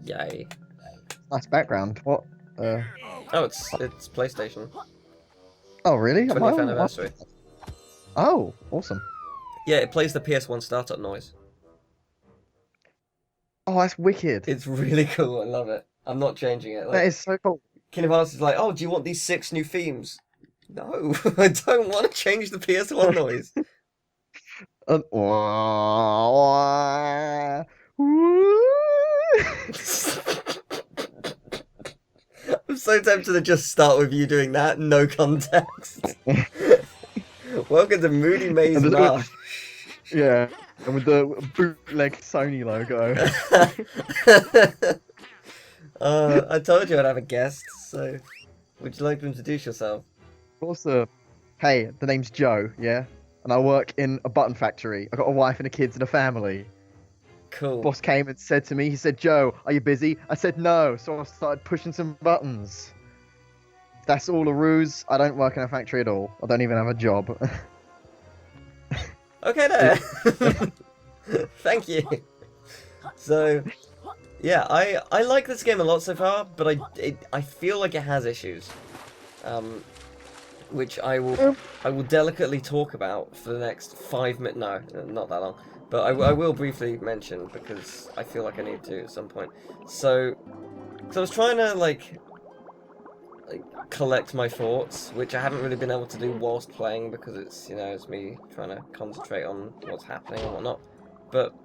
Yay. Nice background. What? Oh, it's PlayStation. Oh, really? 20th anniversary. Oh, awesome. Yeah, it plays the PS1 startup noise. Oh, that's wicked. It's really cool. I love it. I'm not changing it. That Like, is so cool. Kingdom Hearts is like, oh, do you want these 6 new themes? No, I don't want to change the PS1 noise. I'm so tempted to just start with you doing that, no context. Welcome to Moody Maze Marsh. Yeah, and with the bootleg Sony logo. I told you I'd have a guest, so would you like to introduce yourself? Also, hey, the name's Joe, yeah? And I work in a button factory. I got a wife and a kids and a family. Cool. Boss came and said to me, he said, Joe, are you busy? I said no, so I started pushing some buttons. That's all a ruse. I don't work in a factory at all. I don't even have a job. Okay there. Thank you. So, yeah, I like this game a lot so far, but I feel like it has issues, which I will delicately talk about for the next 5 minutes. No, not that long, but I will briefly mention because I feel like I need to at some point. So I was trying to like collect my thoughts, which I haven't really been able to do whilst playing because it's, you know, it's me trying to concentrate on what's happening and whatnot. But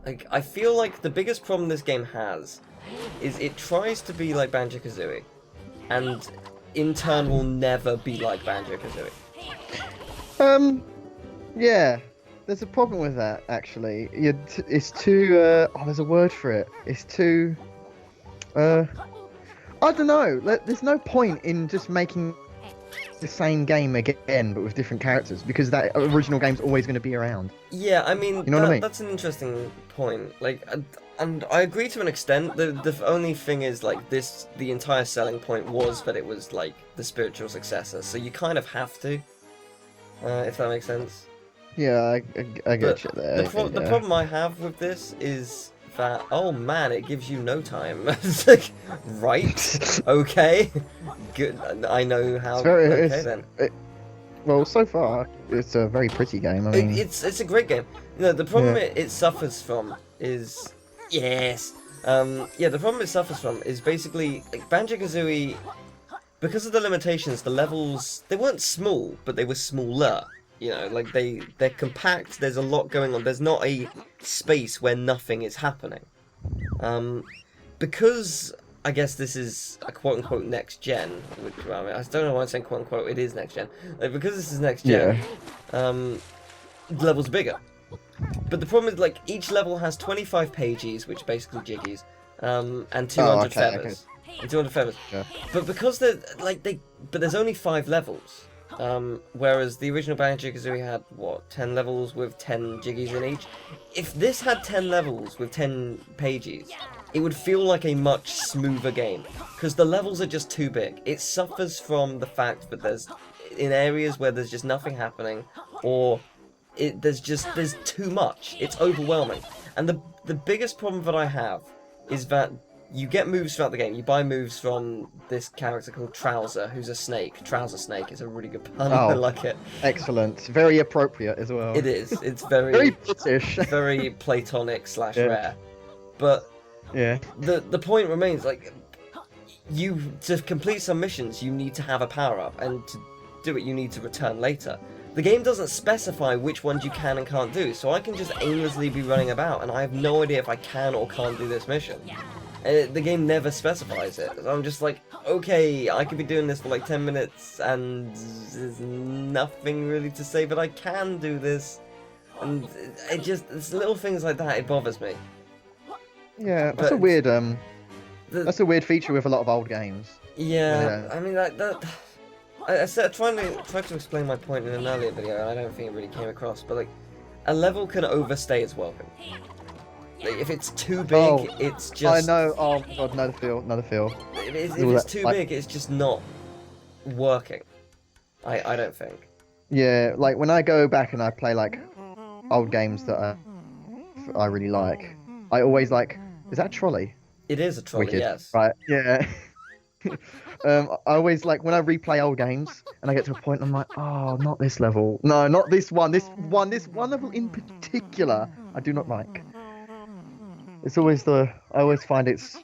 like, I feel like the biggest problem this game has is it tries to be like Banjo-Kazooie, and in turn will never be like Banjo-Kazooie. Yeah, there's a problem with that actually. It's too. Oh, there's a word for it. It's too. I don't know. There's no point in just making the same game again, but with different characters, because that original game's always going to be around. Yeah, I mean, you know what I mean? That's an interesting point. Like, and I agree to an extent. The only thing is, like, the entire selling point was that it was like the spiritual successor, so you kind of have to, if that makes sense. Yeah, I get you there. The problem I have with this is that, oh man, it gives you no time. It's like, right, okay, good. I know how. Then. Well, so far it's a very pretty game. I mean, it's a great game. You know, the problem it suffers from is the problem it suffers from is basically like Banjo-Kazooie, because of the limitations. The levels, they weren't small, but they were smaller. You know, like they're compact. There's a lot going on. There's not a space where nothing is happening. Because I guess this is a quote-unquote next gen, which, well, I mean, I don't know why I'm saying quote-unquote, it is next gen. Like, because this is next gen, the level's bigger. But the problem is, like, each level has 25 pages, which are basically jiggies, and 200 feathers. Okay. And 200 feathers. Yeah. But because but there's only 5 levels. Whereas the original Banjo-Kazooie had, what, 10 levels with 10 jiggies in each? If this had 10 levels with 10 pages, it would feel like a much smoother game, because the levels are just too big. It suffers from the fact that there's, in areas where there's just nothing happening, or there's too much. It's overwhelming. And the biggest problem that I have is that you get moves throughout the game. You buy moves from this character called Trouser, who's a snake. Trouser Snake is a really good pun. I like it. Excellent. Very appropriate as well. It is. It's very very British. Very platonic / rare. But the point remains, like, to complete some missions, you need to have a power-up, and to do it, you need to return later. The game doesn't specify which ones you can and can't do, so I can just aimlessly be running about, and I have no idea if I can or can't do this mission. The game never specifies it. So I'm just like, okay, I could be doing this for like 10 minutes and there's nothing really to say that I can do this. And it's little things like that, it bothers me. Yeah, that's a weird feature with a lot of old games. Yeah, I mean, I tried to explain my point in an earlier video, and I don't think it really came across, but like, a level can overstay its welcome. Like, if it's too big, it's just... I know, oh god, another feel. If it's too big, it's just not working. I don't think. Yeah, like, when I go back and I play, like, old games that I really like, I always like... Is that a trolley? It is a trolley, Wicked. yes. Right. Yeah. I always like when I replay old games and I get to a point I'm like, oh, not this level. No, not this one. This one level in particular, I do not like. It's always I always find it's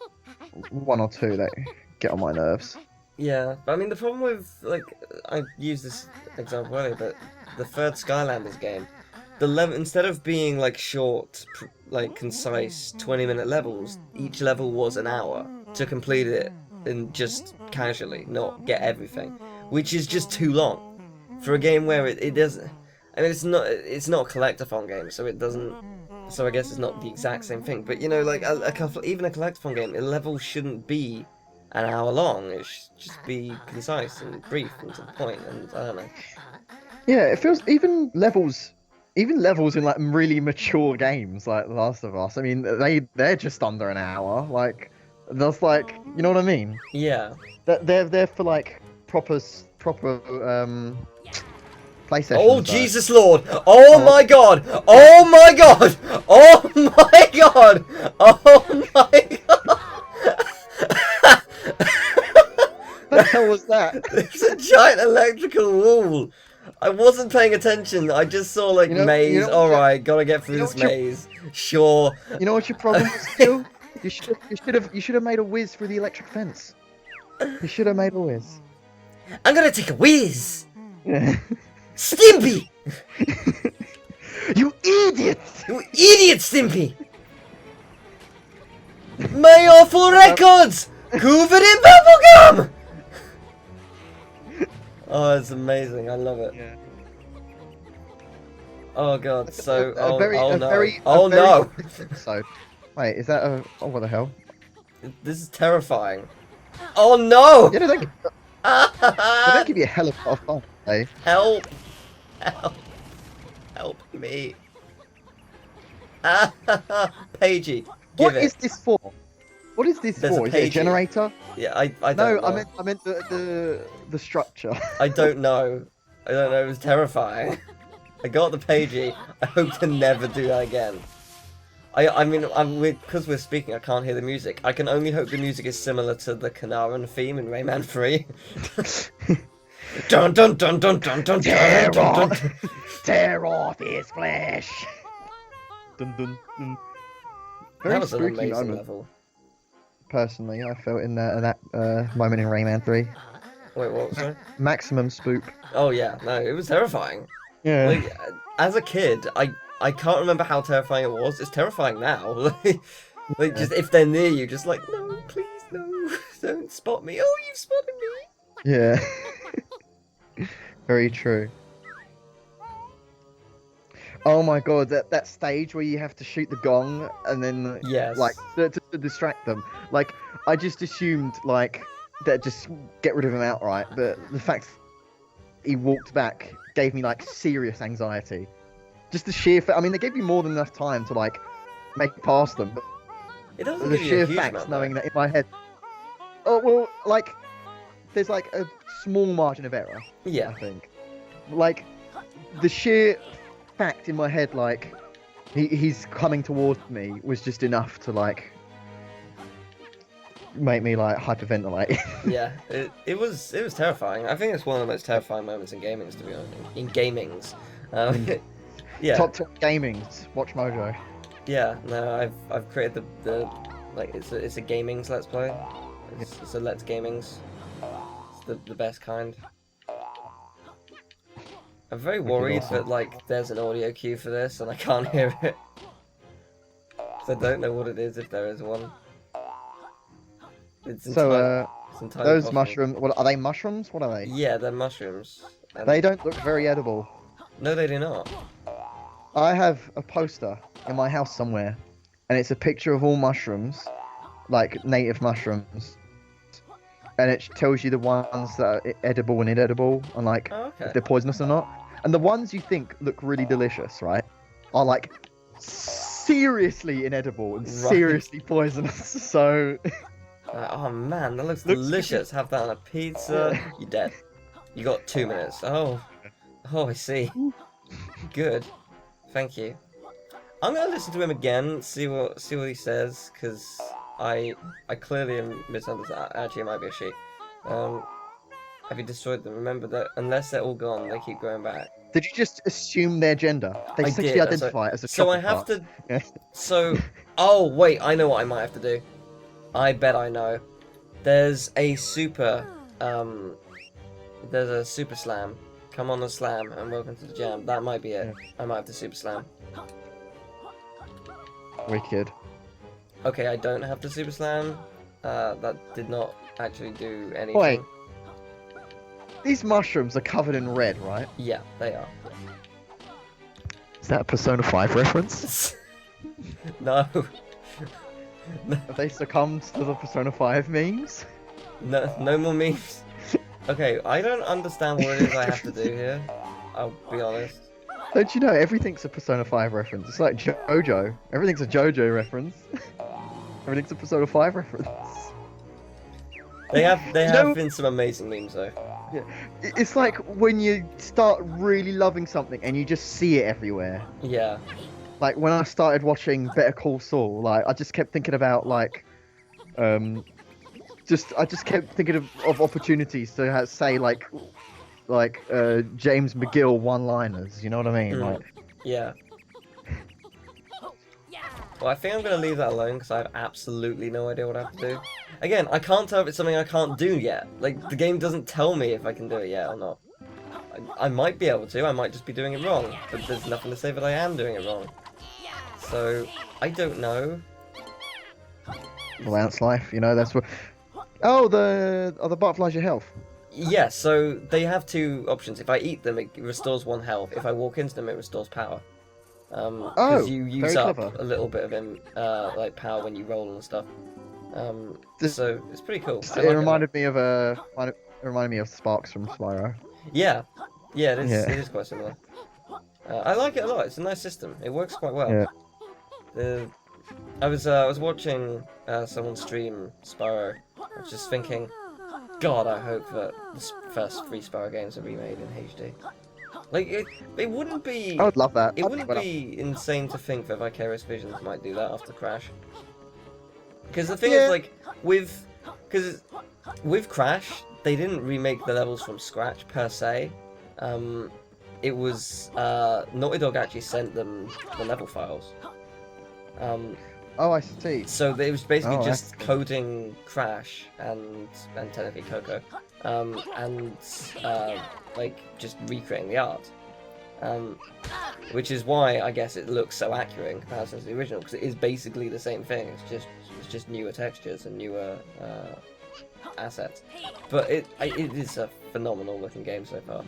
one or two that get on my nerves. Yeah, but I mean the problem with like I used this example earlier, but the third Skylanders game, the level instead of being like short, like concise 20-minute levels, each level was an hour to complete it and just casually, not get everything, which is just too long for a game where it doesn't. I mean, it's not a collectathon game, so it doesn't. So I guess it's not the exact same thing. But you know, like even a collectathon game, a level shouldn't be an hour long. It should just be concise and brief and to the point. And I don't know. Yeah, it feels even levels in like really mature games like The Last of Us. I mean, they're just under an hour. Like that's like, you know what I mean? Yeah. They're for like proper PlayStation. Oh Jesus Lord! Oh my God! Oh my God! Oh my God! Oh my God! What the hell was that? It's a giant electrical wall. I wasn't paying attention. I just saw like maze. All right, gotta get through this maze. Sure. You know what your problem is, Stu? You should have made a whiz through the electric fence. You should have made a whiz. I'm gonna take a whiz. Yeah. Stimpy! You idiot! You idiot, Stimpy! My awful records! Covered in bubblegum! Oh, it's amazing. I love it. Yeah. Oh god, so... Oh Oh no! So, wait, is that a... Oh, what the hell? This is terrifying. Oh no! Yeah, they don't give you a hell of a lot of fun, eh? Help! Help! Help me! Pagey, What is this for? What is this There's for? a Is it a pagey. generator? Yeah, I don't No, know. I meant the structure. I don't know. I don't know, it was terrifying. I got the pagey. I hope to never do that again. I mean, because we're speaking, I can't hear the music. I can only hope the music is similar to the Kanaran theme in Rayman 3. Dun dun dun dun dun dun dun dun dun. Tear off his flesh. Dun dun dun. Very That was an spooky amazing moment. level. Personally, I felt in that moment in Rayman 3. Wait, what was that? Maximum spook. Oh yeah, no, it was terrifying. Yeah. Like, as a kid, I can't remember how terrifying it was. It's terrifying now. Like, just if they're near you, just like, no, please, no, don't spot me. Oh, you've spotted me. Yeah. Very true. Oh my god, that stage where you have to shoot the gong and then Yes. like to distract them. Like I just assumed like that just get rid of him outright, but the fact he walked back gave me like serious anxiety. Just the sheer I mean, they gave you more than enough time to like make it past them, but It doesn't the give you sheer a huge fact amount, knowing though. that in my head. Oh well, like there's like a small margin of error. Yeah. I think. Like the sheer fact in my head, like he's coming towards me, was just enough to like make me like hyperventilate. Yeah, it was terrifying. I think it's one of the most terrifying moments in gamings, to be honest. In gamings, yeah, Top gamings. Watch Mojo. yeah. No, I've created the like it's a gamings let's play. It's a let's gamings. It's the best kind. I'm very worried that like there's an audio cue for this and I can't hear it. So I don't know what it is if there is one. It's So it's entirely those possible. mushrooms. What are they? Mushrooms? What are they? Yeah, they're mushrooms. And They don't look very edible. No, they do not. I have a poster in my house somewhere, and it's a picture of all mushrooms, like native mushrooms, and it tells you the ones that are edible and inedible, and like Oh, okay. if they're poisonous or not. And the ones you think look really delicious, right, are like seriously inedible and Right. seriously poisonous. So Oh man, that looks Looks delicious. Have that on a pizza. You're dead. You got 2 minutes. Oh, I see. Good. Thank you. I'm gonna listen to him again, see what he says, because I clearly am misunderstanding. Actually, it might be a she. Have you destroyed them? Remember that unless they're all gone, they keep going back. Did you just assume their gender? They I sexually did. identify as a So I chocolate have bar. to. Yeah. So, oh wait, I know what I might have to do. I bet I know. There's a super. There's a super slam. Come on and slam, and welcome to the jam. That might be it. Yeah. I might have to super slam. Wicked. Okay, I don't have to super slam. That did not actually do anything. Wait. These mushrooms are covered in red, right? Yeah, they are. Is that a Persona 5 reference? No. Have they succumbed to the Persona 5 memes? No more memes. Okay, I don't understand what it is I have to do here. I'll be honest. Don't you know everything's a Persona 5 reference? It's like JoJo. Everything's a JoJo reference. Everything's a Persona 5 reference. They have been some amazing memes though. Yeah. It's like when you start really loving something and you just see it everywhere. Yeah. Like when I started watching Better Call Saul, like I just kept thinking about like, I just kept thinking of opportunities to say like James McGill one-liners. You know what I mean? Like. Yeah. Well, I think I'm going to leave that alone because I have absolutely no idea what I have to do. Again, I can't tell if it's something I can't do yet. Like, the game doesn't tell me if I can do it yet or not. I might be able to, I might just be doing it wrong. But there's nothing to say that I am doing it wrong. So, I don't know. Well, that's life, you know, that's what... Oh, the butterflies your health. Yeah, so they have two options. If I eat them, it restores 1 health. If I walk into them, it restores power. Because you use up clever. a little bit of like power when you roll and stuff. So it's pretty cool. It reminded me of Sparks from Spyro. Yeah, it is. Yeah. It is quite similar. I like it a lot. It's a nice system. It works quite well. Yeah. I was watching someone stream Spyro. I was just thinking, God, I hope that the first 3 Spyro games are remade in HD. Like it wouldn't be. I would love that. It wouldn't be insane to think that Vicarious Visions might do that after Crash. Because the thing is, like, with Crash, they didn't remake the levels from scratch per se. It was Naughty Dog actually sent them the level files. Oh, I see. So it was basically just coding Crash and technically Coco, and like just recreating the art. Which is why I guess it looks so accurate in comparison to the original, because it is basically the same thing. It's just newer textures and newer assets. But it is a phenomenal looking game so far.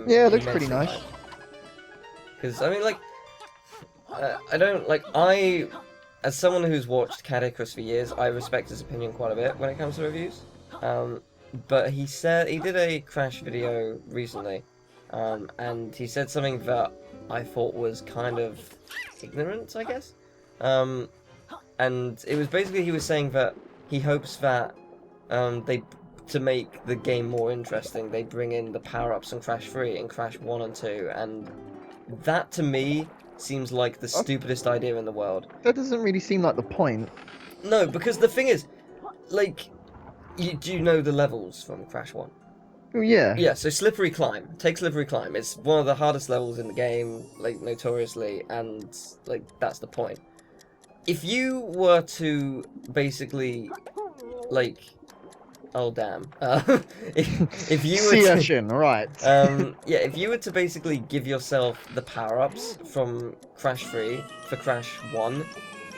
Yeah, it looks pretty nice. Because I mean, like, as someone who's watched Cat Icarus for years, I respect his opinion quite a bit when it comes to reviews. But he said he did a Crash video recently. And he said something that I thought was kind of ignorant, I guess. And it was basically, he was saying that he hopes that to make the game more interesting, they bring in the power-ups in Crash 3 and Crash 1 and 2, and that to me seems like the stupidest idea in the world. That doesn't really seem like the point. No, because the thing is, like, do you know the levels from Crash 1? Oh, yeah. Yeah, so Slippery Climb. Take Slippery Climb. It's one of the hardest levels in the game, like, notoriously, and, like, that's the point. If you were to basically, like... Oh, damn. If you were Sea urchin, right. yeah, if you were to basically give yourself the power-ups from Crash 3 for Crash 1,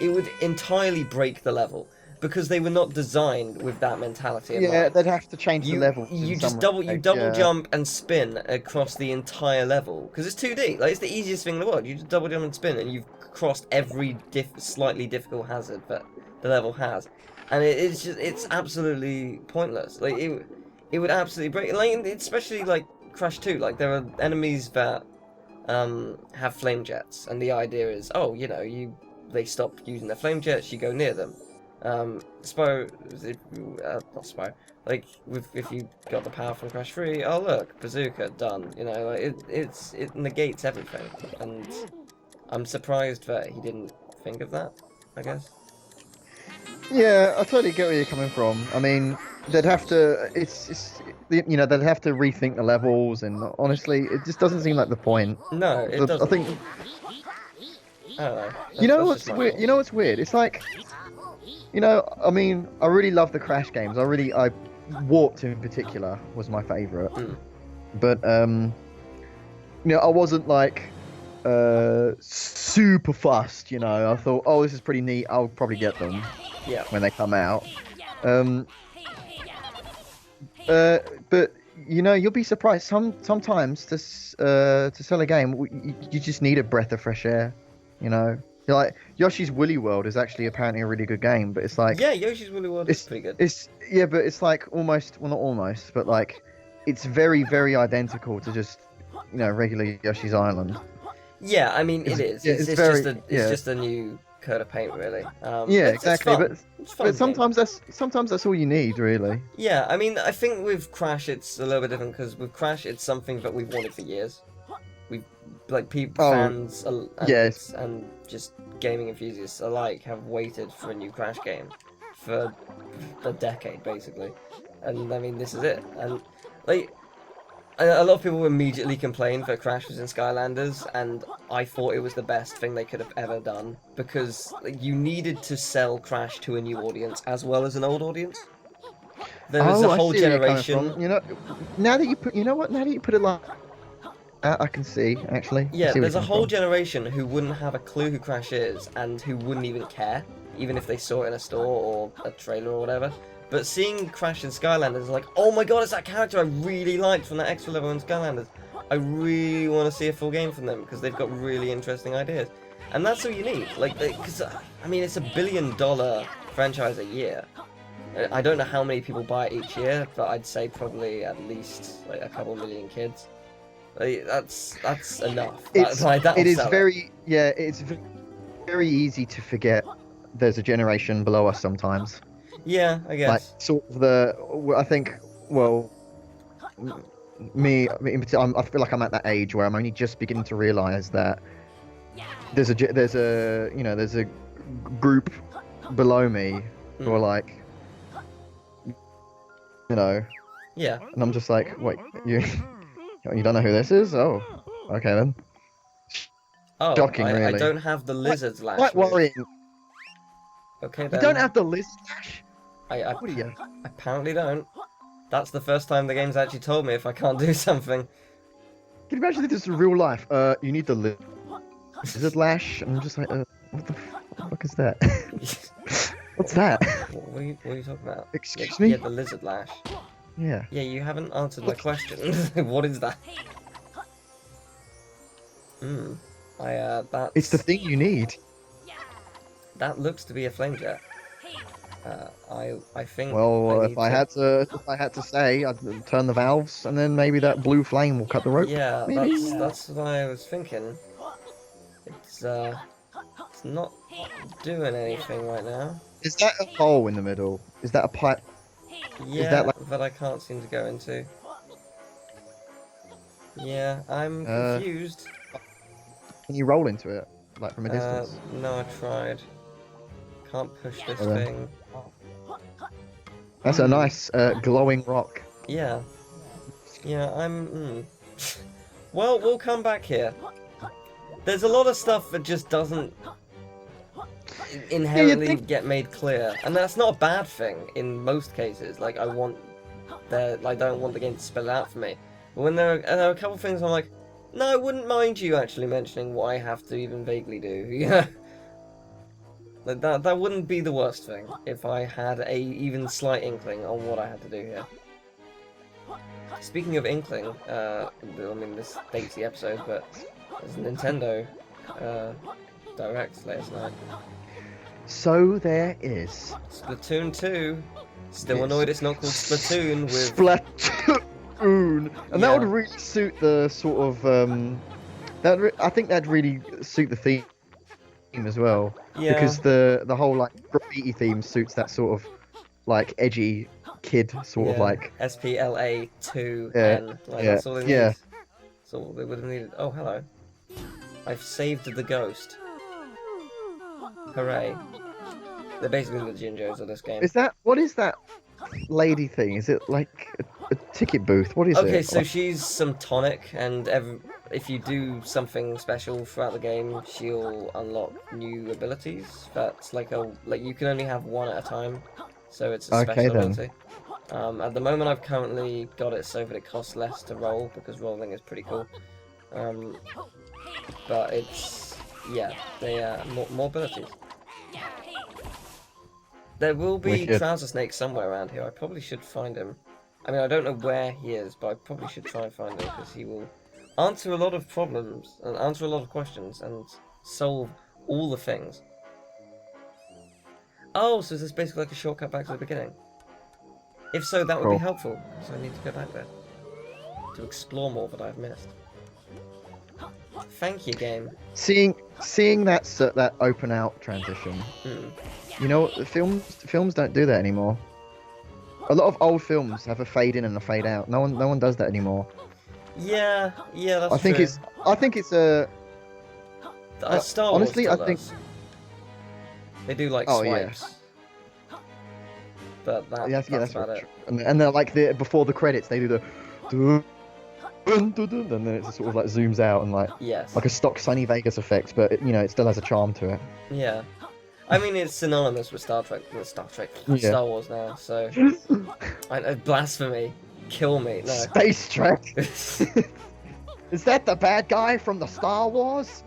it would entirely break the level. Because they were not designed with that mentality in mind. They'd have to change the level. You double jump and spin across the entire level because it's 2D. Like, it's the easiest thing in the world. You just double jump and spin, and you've crossed every slightly difficult hazard that the level has, and it's absolutely pointless. Like it would absolutely break. Like, especially like Crash 2. Like, there are enemies that have flame jets, and the idea is, oh, you know, they stop using their flame jets, you go near them. Spyro, not Spyro, like, if you got the power from Crash 3, oh look, bazooka, done, you know, like, it negates everything, and I'm surprised that he didn't think of that, I guess. Yeah, I totally get where you're coming from. I mean, they'd have to. They'd have to rethink the levels, and honestly, it just doesn't seem like the point. No, it I doesn't. think I don't know. you know That's just what's my weird. thoughts. You know what's weird? It's like, I mean, I really love the Crash games. I Warped in particular was my favorite, Mm. but I wasn't like super fussed. I thought, oh, this is pretty neat. I'll probably get them Yeah. when they come out. Um, but you'll be surprised. Sometimes to sell a game, you just need a breath of fresh air. You're like Yoshi's Woolly World is actually apparently a really good game, but it's like Yeah, Yoshi's Woolly World is pretty good. but it's like almost, well, not almost, but like it's very very identical to just regular Yoshi's Island. Yeah, I mean it is. Yeah, It's very, just a new coat of paint, really. yeah, It's exactly. fun. It's fun But game. sometimes that's all you need, really. Yeah, I mean, I think with Crash it's a little bit different because with Crash it's something that we've wanted for years. We've people, fans, yes. and just gaming enthusiasts alike have waited for a new Crash game for a decade, basically. And I mean, this is it. And like, a lot of people immediately complained that Crash was in Skylanders, and I thought it was the best thing they could have ever done because like, you needed to sell Crash to a new audience as well as an old audience. There was a whole I see where you're coming generation. from. Now that you put, now that you put it like, I can see actually. Yeah, See where there's a you're coming whole from. generation who wouldn't have a clue who Crash is and who wouldn't even care, even if they saw it in a store or a trailer or whatever. But seeing Crash in Skylanders is like, oh my god, it's that character I really liked from that extra level in Skylanders. I really want to see a full game from them because they've got really interesting ideas. And that's all you need. Like, because, I mean, it's $1 billion franchise a year. I don't know how many people buy it each year, but I'd say probably at least like a couple million kids. Like, that's enough. It's That'll it is sell very yeah. It's very easy to forget there's a generation below us sometimes. Yeah, I Like guess. sort of I think, well, me in particular, I feel like I'm at that age where I'm only just beginning to realize that there's a group below me who are like, Yeah. and I'm just like, wait, you don't know who this is? Oh, okay then. Oh, Shocking, I really. don't have the lizard's lash. Quite move. worrying. Okay You then. don't have the list dash. I What are you? apparently don't. That's the first time the game's actually told me if I can't do something. Can you imagine if this is real life? You need the lizard lash. And I'm just like, what the fuck is that? What's that? What are you talking about? Excuse Yeah, me? yeah, the lizard lash. Yeah. Yeah, you haven't answered my question. What is that? That's... It's the thing you need. That looks to be a flame jet. I think. Well, I need if I had to say, I'd turn the valves, and then maybe that blue flame will cut the rope. Yeah, maybe? that's what I was thinking. It's not doing anything right now. Is that a hole in the middle? Is that a pipe? Yeah, that that I can't seem to go into. Yeah, I'm Uh, confused. Can you roll into it, like from a distance? No, I tried. Can't push this Oh, then. thing. That's a nice glowing rock. Yeah. Yeah, Well, we'll come back here. There's a lot of stuff that just doesn't inherently get made clear, and that's not a bad thing in most cases. Like, I don't want the game to spell it out for me. But when there are a couple of things I'm like, no, I wouldn't mind you actually mentioning what I have to even vaguely do. Yeah. Like that wouldn't be the worst thing if I had a even slight inkling on what I had to do here. Speaking of inkling, I mean this dates the episode, but there's a Nintendo Direct last night. So there is. Splatoon 2. Still Yes. annoyed it's not called Splatoon with... Splatoon, and that would really suit the sort of I think that'd really suit the theme as well. Yeah. Because the whole like graffiti theme suits that sort of like edgy kid sort of like. SPLA2N. Yeah, That's all they need. yeah. That's all they would have needed. Oh, hello. I've saved the ghost. Hooray. They're basically the Jinjos of this game. What is that lady thing? Is it like a ticket booth? What is it? Okay, so she's some tonic, and if you do something special throughout the game, she'll unlock new abilities. That's like you can only have one at a time, so it's a special ability. At the moment, I've currently got it so that it costs less to roll because rolling is pretty cool. But they are more abilities. There will be Trouser Snake somewhere around here. I probably should find him. I mean, I don't know where he is, but I probably should try and find him because he will answer a lot of problems and answer a lot of questions and solve all the things. Oh, so is this basically like a shortcut back to the beginning? If so, that would be helpful, so I need to go back there to explore more that I've missed. Thank you, game. Seeing that open out transition. You know, films don't do that anymore. A lot of old films have a fade in and a fade out. No one does that anymore. Yeah, that's I think true. I think it's a. Star Wars honestly, I think they do like swipes. But that's about it. And then like before the credits, they do the. And then it sort of like zooms out and like a stock Sunny Vegas effect, but it still has a charm to it. Yeah, I mean it's synonymous with Star Wars now. So, blasphemy, kill me. No. Space Trek. Is that the bad guy from the Star Wars?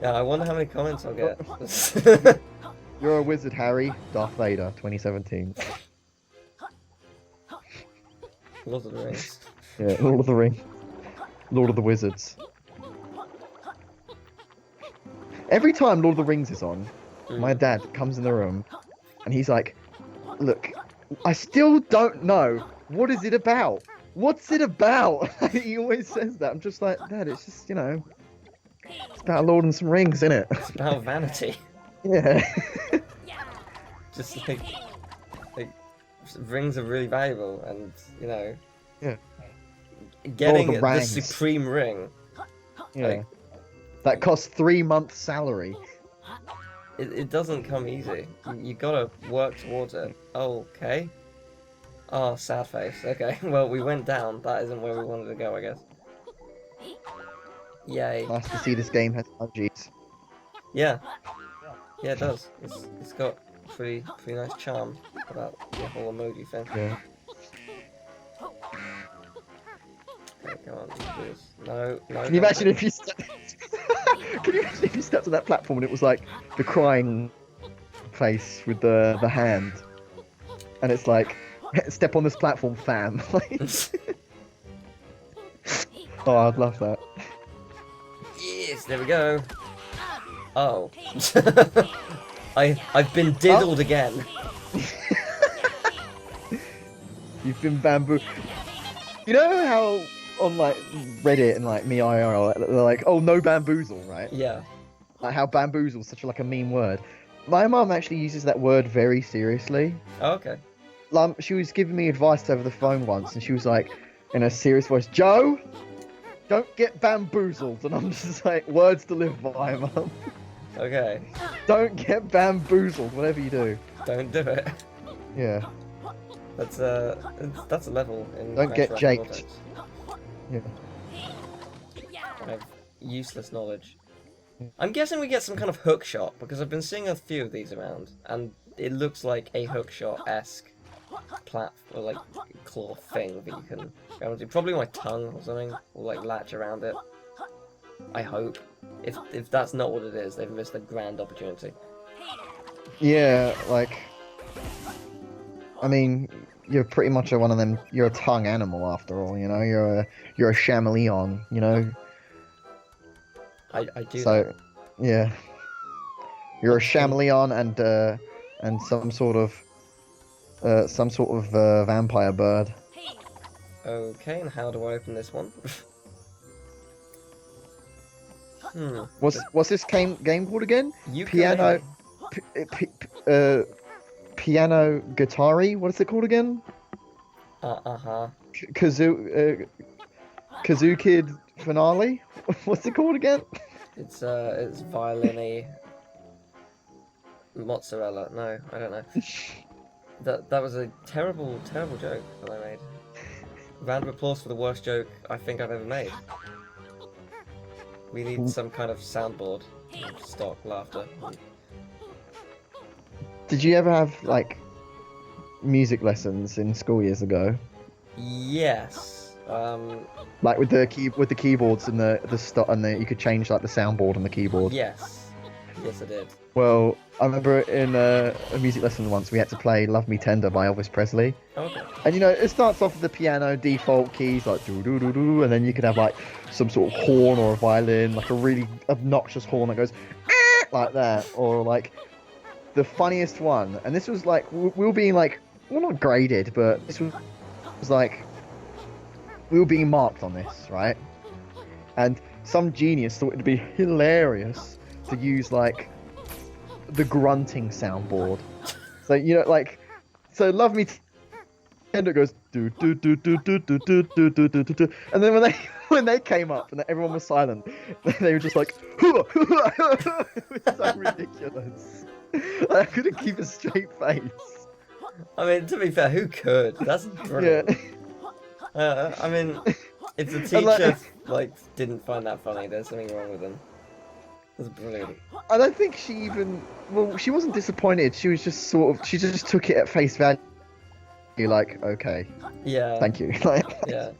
Yeah, I wonder how many comments I'll get. You're a wizard, Harry. Darth Vader, 2017. Lord of the Rings. Yeah, Lord of the Rings. Lord of the Wizards. Every time Lord of the Rings is on, my dad comes in the room and he's like, look, I still don't know. What is it about? What's it about? He always says that. I'm just like, Dad, it's just, it's about Lord and some rings, isn't it? It's about vanity. Yeah. Just like rings are really valuable, and yeah, getting the supreme ring, that costs 3 months' salary. It doesn't come easy. You gotta work towards it. Okay. Oh, sad face. Okay, well we went down. That isn't where we wanted to go, I guess. Yay. Nice to see this game has emojis. Yeah, it does. It's got pretty nice charm about the whole emoji thing. Yeah. Okay, come on, please. No. Can you imagine if you stepped to that platform and it was like the crying face with the hand, and it's like, step on this platform, fam. Oh, I'd love that. Yes, there we go. Oh. I've been diddled again. You've been bamboo. You know how on like Reddit and like MeIRL, they're like, oh, no bamboozle, right? Yeah. Like how bamboozle is such like a mean word. My mum actually uses that word very seriously. Oh, okay. She was giving me advice over the phone once, and she was like, in a serious voice, Joe, don't get bamboozled. And I'm just like, words to live by, mum. Okay. Don't get bamboozled, whatever you do. Don't do it. Yeah. That's a level in. Don't get jaked. Yeah. I have useless knowledge. I'm guessing we get some kind of hook shot because I've been seeing a few of these around, and it looks like a hook shot-esque or like claw thing that you can go into. Probably my tongue or something will like latch around it. I hope. If that's not what it is, they've missed a grand opportunity. Yeah, like, I mean, you're pretty much one of them. You're a tongue animal after all, You're a chameleon, I do. So, yeah, you're a chameleon and some sort of vampire bird. Okay, and how do I open this one? What's this game called again? Yooka-Laylee. Piano Guitari. What is it called again? Kazoo Kid Finale. What's it called again? It's violin-y. mozzarella. No, I don't know. That was a terrible, terrible joke that I made. Round of applause for the worst joke I think I've ever made. We need some kind of soundboard to stop laughter. Did you ever have like music lessons in school years ago? Yes. Like with the keyboards and the you could change like the soundboard on the keyboard. Yes. Yes, I did. Well, I remember in a music lesson once we had to play "Love Me Tender" by Elvis Presley. Okay. And you know, it starts off with the piano default keys like do do do do, and then you could have like some sort of horn or a violin, like a really obnoxious horn that goes like that, or like the funniest one. And this was like we were being like, well, not graded, but this was like we were being marked on this, right? And some genius thought it'd be hilarious to use like the grunting soundboard. So you know, like, so "Love Me Tender" goes do do do do do do do do do do do, and then when they came up and everyone was silent, they were just like, it was so ridiculous. I couldn't keep a straight face. I mean, to be fair, who could? That's brilliant. Yeah. I mean, if the teacher like didn't find that funny, there's something wrong with them. That's brilliant. I don't think she even. Well, she wasn't disappointed. She was just sort of. She just took it at face value. Like, okay. Yeah. Thank you. Like. Yeah.